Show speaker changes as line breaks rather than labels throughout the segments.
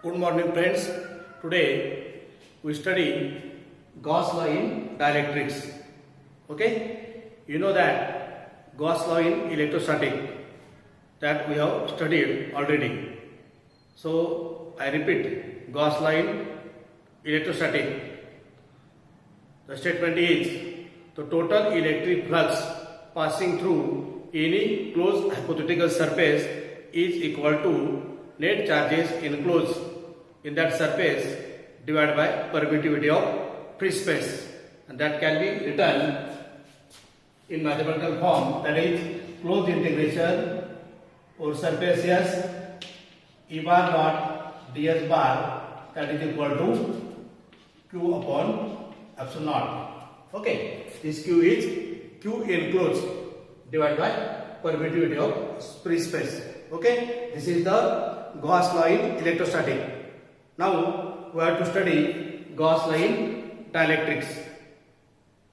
Good morning friends. Today we study Gauss law in dielectrics. Okay, you know that Gauss law in electrostatic that we have studied already. So I repeat, Gauss law in electrostatic. The statement is the total electric flux passing through any closed hypothetical surface is equal to net charges enclosed in that surface divided by permittivity of free space, and that can be written in mathematical form, that is closed integration over surface S E bar dot ds bar, that is equal to q upon epsilon naught. Okay, this q is q enclosed divided by permittivity of free space. Okay, this is the Gauss law in electrostatic. Now we have to study Gauss law in dielectrics.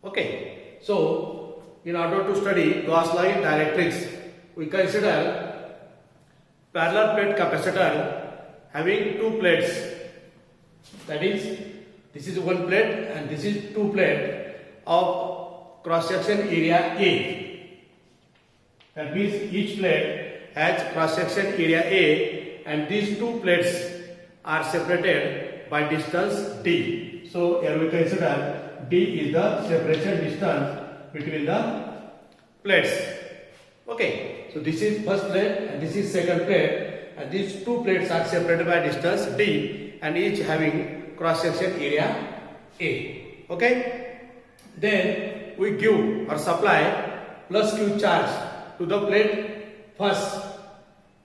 Okay, so in order to study Gauss law in dielectrics, we consider parallel plate capacitor having two plates. That is, this is one plate and this is two plate of cross section area A. That means each plate has cross section area A, and these two plates are separated by distance d. So here we consider d is the separation distance between the plates. Okay, so this is first plate and this is second plate, and these two plates are separated by distance d and each having cross section area A. Okay, then we give or supply plus q charge to the plate first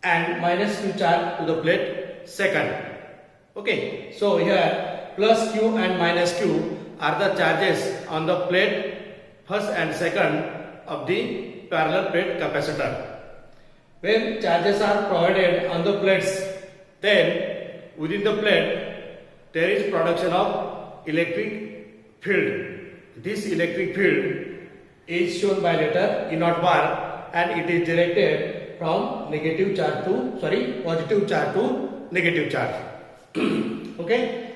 and minus q charge to the plate second. Okay, so here plus q and minus q are the charges on the plate first and second of the parallel plate capacitor. When charges are provided on the plates, then within the plate there is production of electric field. This electric field is shown by letter E naught bar, and it is directed from positive charge to negative charge. Okay,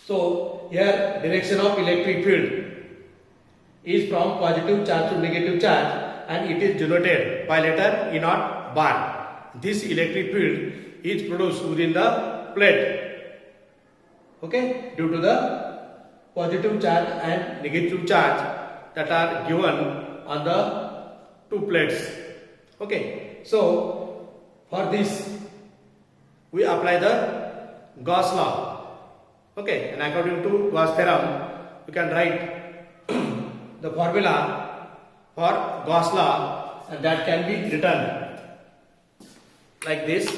so here direction of electric field is from positive charge to negative charge, and it is denoted by letter E naught bar. This electric field is produced within the plate, okay, due to the positive charge and negative charge that are given on the two plates. Okay, so for this we apply the Gauss law. Okay, and according to Gauss theorem, you can write the formula for Gauss law, and that can be written like this.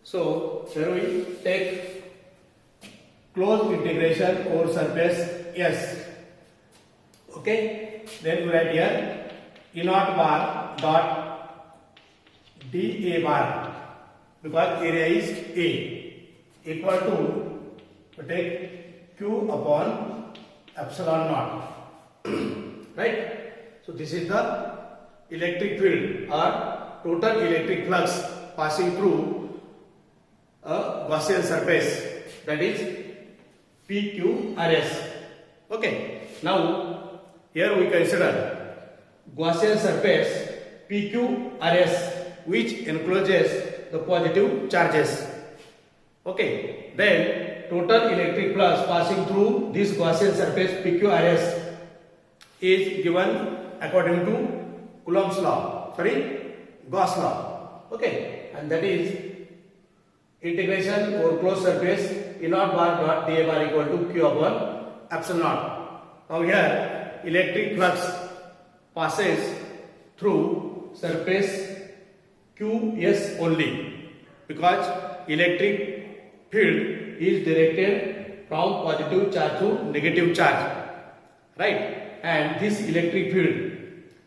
So here we take closed integration over surface S. Okay, then we write here E naught bar dot dA bar, because area is A, equal to take q upon epsilon naught. Right? So this is the electric field or total electric flux passing through a Gaussian surface, that is PQRS. Okay, now here we consider Gaussian surface PQRS which encloses the positive charges. Okay, then total electric flux passing through this Gaussian surface PQRS is given according to Coulomb's law, Gauss law. Okay, and that is integration over closed surface E naught bar dot dA bar equal to q upon epsilon naught. Now here electric flux passes through surface QS only, because electric field is directed from positive charge to negative charge, right? And this electric field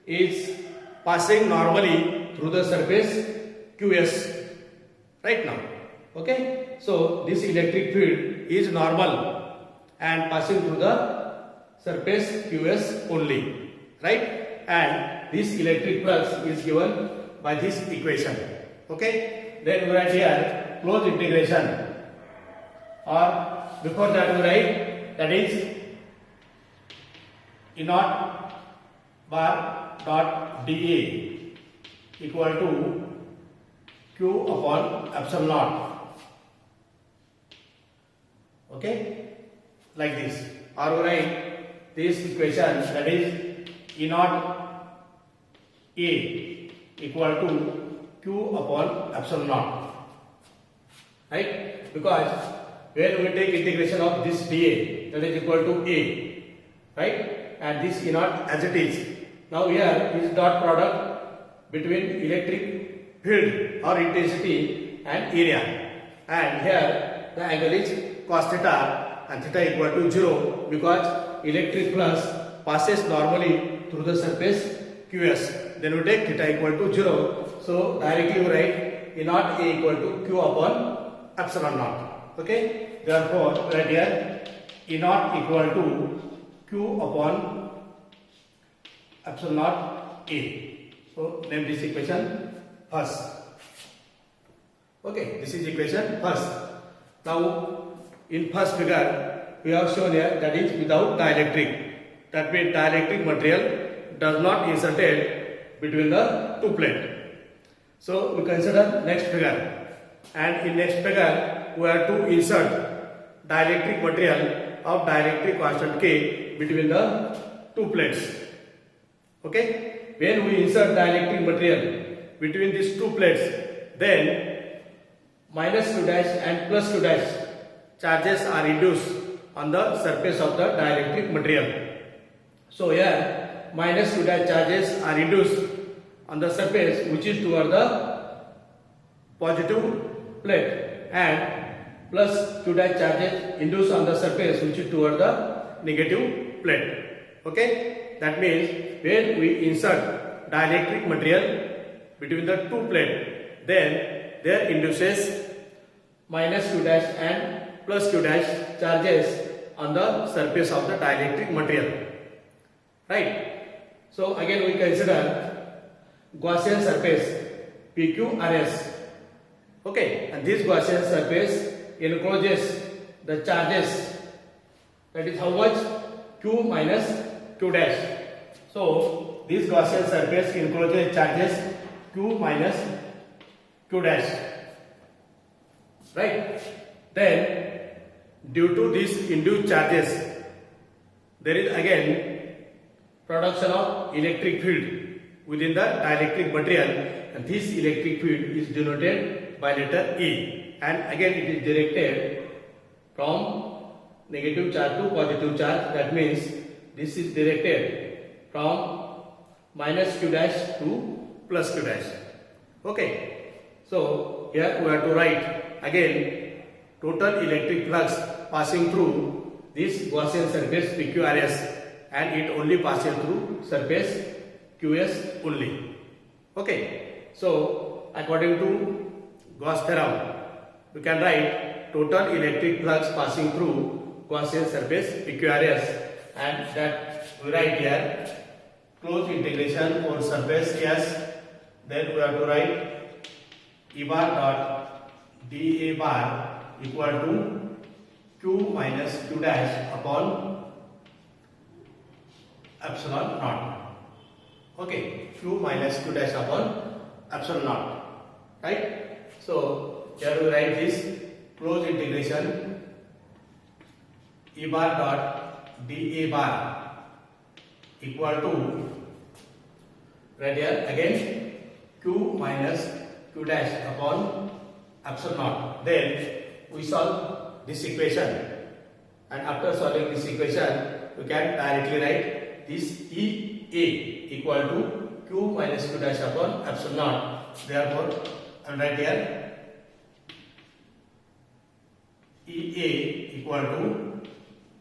is passing normally through the surface QS right now. Okay, so this electric field is normal and passing through the surface QS only, right? And this electric flux is given by this equation. Okay, then we write here close integration, or before that we write that is E naught bar dot dA equal to Q upon epsilon naught. Okay, like this. Or we write this equation, that is E naught A equal to Q upon epsilon naught. Right? Because when we take integration of this dA, that is equal to A, right? And this E naught as it is. Now here is dot product between electric field or intensity and area, and here the angle is cos theta and theta equal to 0, because electric flux passes normally through the surface QS. Then we take theta equal to 0. So directly we write E naught A equal to Q upon epsilon naught. Okay. Therefore right here E naught equal to Q upon epsilon naught A. So name this equation first. Okay, this is equation first. Now in first figure we have shown here that is without dielectric. That means dielectric material does not inserted between the two plates. So we consider next figure, and in next figure we have to insert dielectric material of dielectric constant K between the two plates. Okay, when we insert dielectric material between these two plates, then minus Q dash and plus Q dash charges are induced on the surface of the dielectric material. So here minus Q dash charges are induced on the surface which is toward the positive plate, and plus Q dash charges induced on the surface which is toward the negative plate. Okay, that means when we insert dielectric material between the two plates, then there induces minus Q dash and plus Q dash charges on the surface of the dielectric material. Right? So again we consider Gaussian surface PQRS. Okay, and this Gaussian surface encloses the charges, that is how much? Q minus Q dash. So this Gaussian surface encloses charges Q minus Q dash. Right? Then due to these induced charges, there is again production of electric field within the dielectric material, and this electric field is denoted by letter E, and again it is directed from negative charge to positive charge. That means this is directed from minus Q dash to plus Q dash. Okay, so here we have to write again total electric flux passing through this Gaussian surface PQRS, and it only passes through surface QS only. Okay, so according to Gauss theorem, we can write total electric flux passing through Gaussian surface PQRS, and that we write here closed integration for surface S. Then we have to write E bar dot dA bar equal to Q minus Q dash upon epsilon naught. Okay, Q minus Q dash upon epsilon naught. Right? So here we write this closed integration E bar dot dA bar equal to, right here again, Q minus Q dash upon epsilon naught. Then we solve this equation, and after solving this equation we can directly write this EA equal to Q minus Q dash upon epsilon naught. Therefore I will write here EA equal to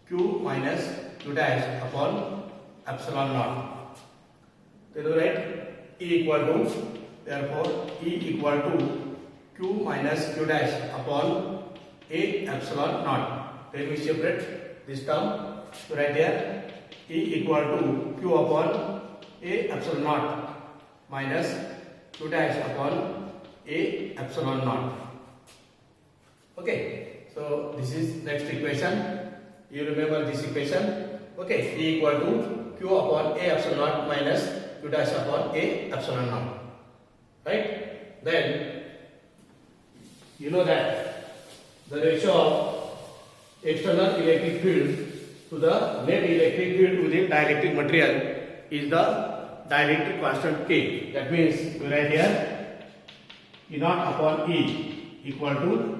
Q minus Q dash upon epsilon naught. Then we write E equal to, therefore E equal to Q minus Q dash upon A epsilon naught. Then we separate this term. So right here E equal to Q upon A epsilon naught minus Q dash upon A epsilon naught. Okay, so this is next equation. You remember this equation. Okay, E equal to Q upon A epsilon naught minus Q dash upon A epsilon naught. Right? Then you know that the ratio of external electric field to the net electric field within dielectric material is the dielectric constant K. That means we write here E naught upon E equal to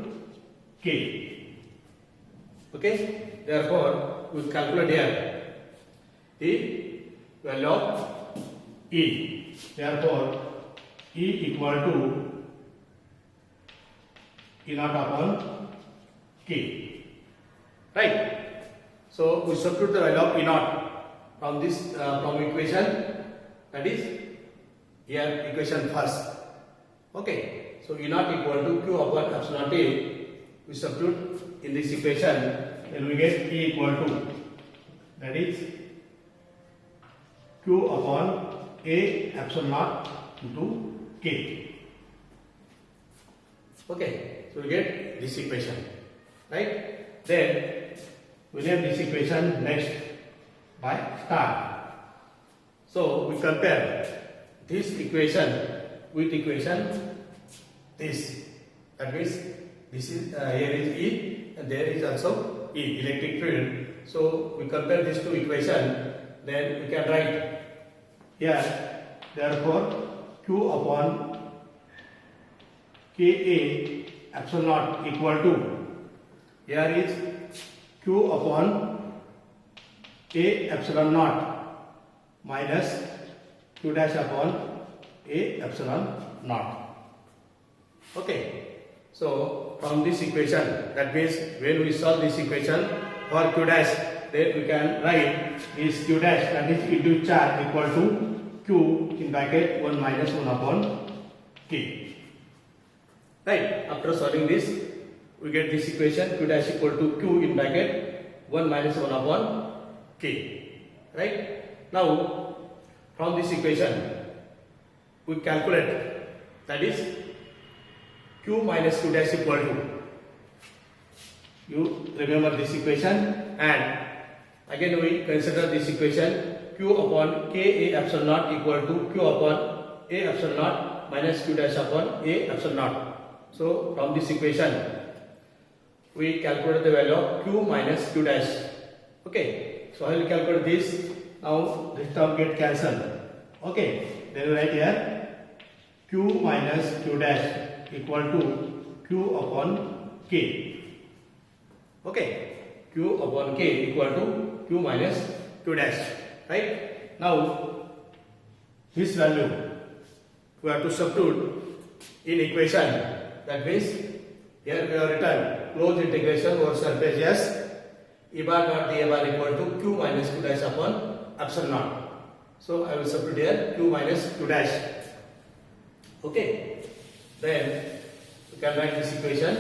K. Okay? Therefore, we calculate here the value of E. Therefore, E equal to E naught upon K. Right? So we substitute the value of E naught from this from equation, that is here equation first. Okay. So E naught equal to Q upon epsilon A. We substitute in this equation, then we get E equal to, that is Q upon A epsilon naught into K. Okay, so we get this equation, right? Then we have this equation next by star. So we compare this equation with equation this. That means this is here is E and there is also E, electric field. So we compare these two equations, then we can write here, therefore Q upon Ka epsilon naught equal to, here is Q upon A epsilon naught minus Q dash upon A epsilon naught. Okay. So from this equation, that means when we solve this equation for Q dash, then we can write this Q dash, that is into charge, equal to Q in bracket 1 minus 1 upon K. Right? After solving this, we get this equation Q dash equal to Q in bracket 1 minus 1 upon K. Right? Now from this equation, we calculate, that is Q minus Q dash equal to, you remember this equation, and again we consider this equation Q upon Ka epsilon naught equal to Q upon A epsilon naught minus Q dash upon A epsilon naught. So from this equation we calculate the value of Q minus Q dash. Okay, so I will calculate this. Now this term get cancelled. Okay, then we write here Q minus Q dash equal to Q upon K. Okay, Q upon K equal to Q minus Q dash. Right? Now this value we have to substitute in equation. That means here we have written closed integration over surface S E bar dot d A bar equal to Q minus Q dash upon epsilon naught. So I will substitute here Q minus Q dash. Okay. Then we can write this equation,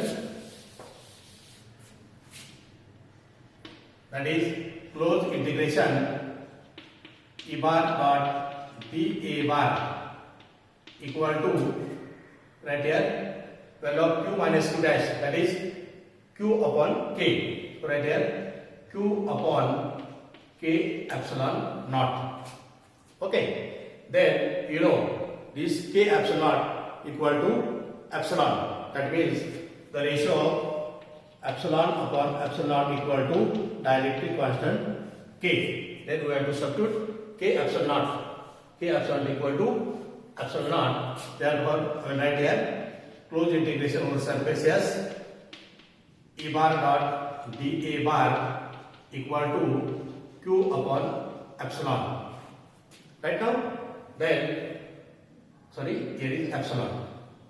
that is closed integration E bar dot d A bar equal to, right here, value of Q minus Q dash, that is Q upon K. So right here Q upon K epsilon naught. Okay. Then you know this K epsilon naught equal to epsilon. That means the ratio of epsilon upon epsilon naught equal to dielectric constant K. Then we have to substitute K epsilon naught. K epsilon equal to epsilon naught. Therefore, I will write here closed integration over surface S E bar dot d A bar equal to Q upon epsilon. Right now, then here is epsilon.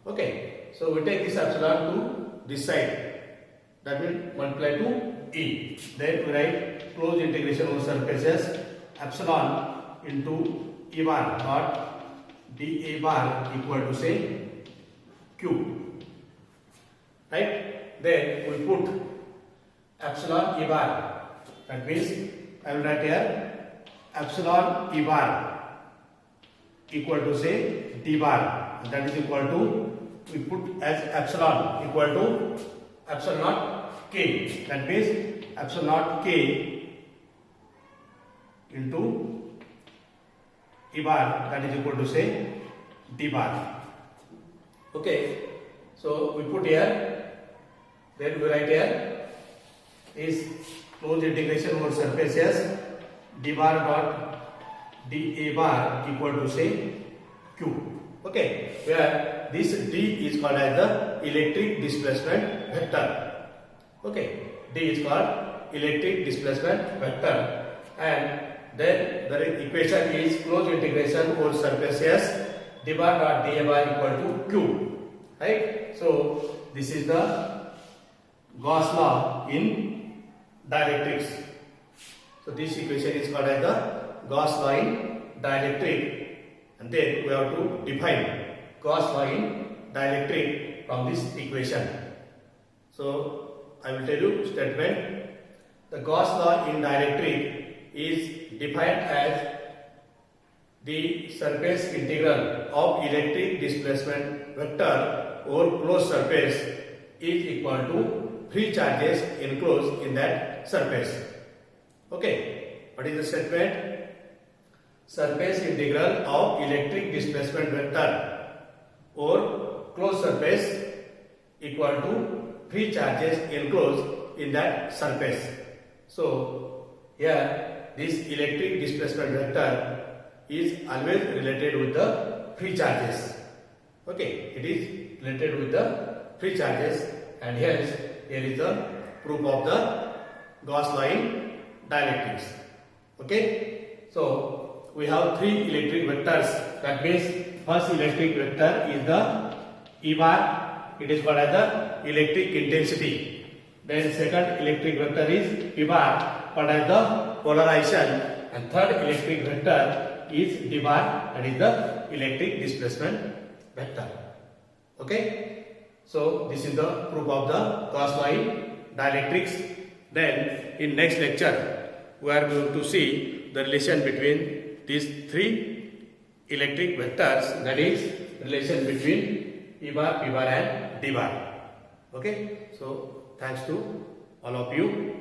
Okay, so we take this epsilon to this side, that will multiply to E. Then we write closed integration over surface S epsilon into E bar dot d A bar equal to say Q. Right? Then we put epsilon E bar, that means I will write here epsilon E bar equal to say d bar, that is equal to, we put as epsilon equal to epsilon naught k. That means epsilon naught k into E bar, that is equal to say d bar. Okay, so we put here, then we write here is closed integration over surface as d bar dot dA bar equal to say q. Okay, where this d is called as the electric displacement vector. Okay, d is called electric displacement vector, and then the equation is closed integration over surface as d bar dot dA bar equal to q. Right? So this is the Gauss law in dielectrics. So this equation is called as the Gauss law in dielectric, and then we have to define Gauss law in dielectric from this equation. So I will tell you statement. The Gauss law in dielectric is defined as the surface integral of electric displacement vector over closed surface is equal to free charges enclosed in that surface. Okay, what is the statement? Surface integral of electric displacement vector over closed surface equal to free charges enclosed in that surface. So here this electric displacement vector is always related with the free charges. Okay, it is related with the free charges, and hence here is the proof of the Gauss law in dielectrics. Okay, so we have three electric vectors. That means first electric vector is the E bar. It is called as the electric intensity. Then second electric vector is P bar, called as the polarization, and third electric vector is d bar, that is the electric displacement vector. Okay, so this is the proof of the Gauss law in dielectrics. Then in next lecture we are going to see the relation between these three electric vectors, that is relation between E bar, P bar and D bar. Okay, so thanks to all of you.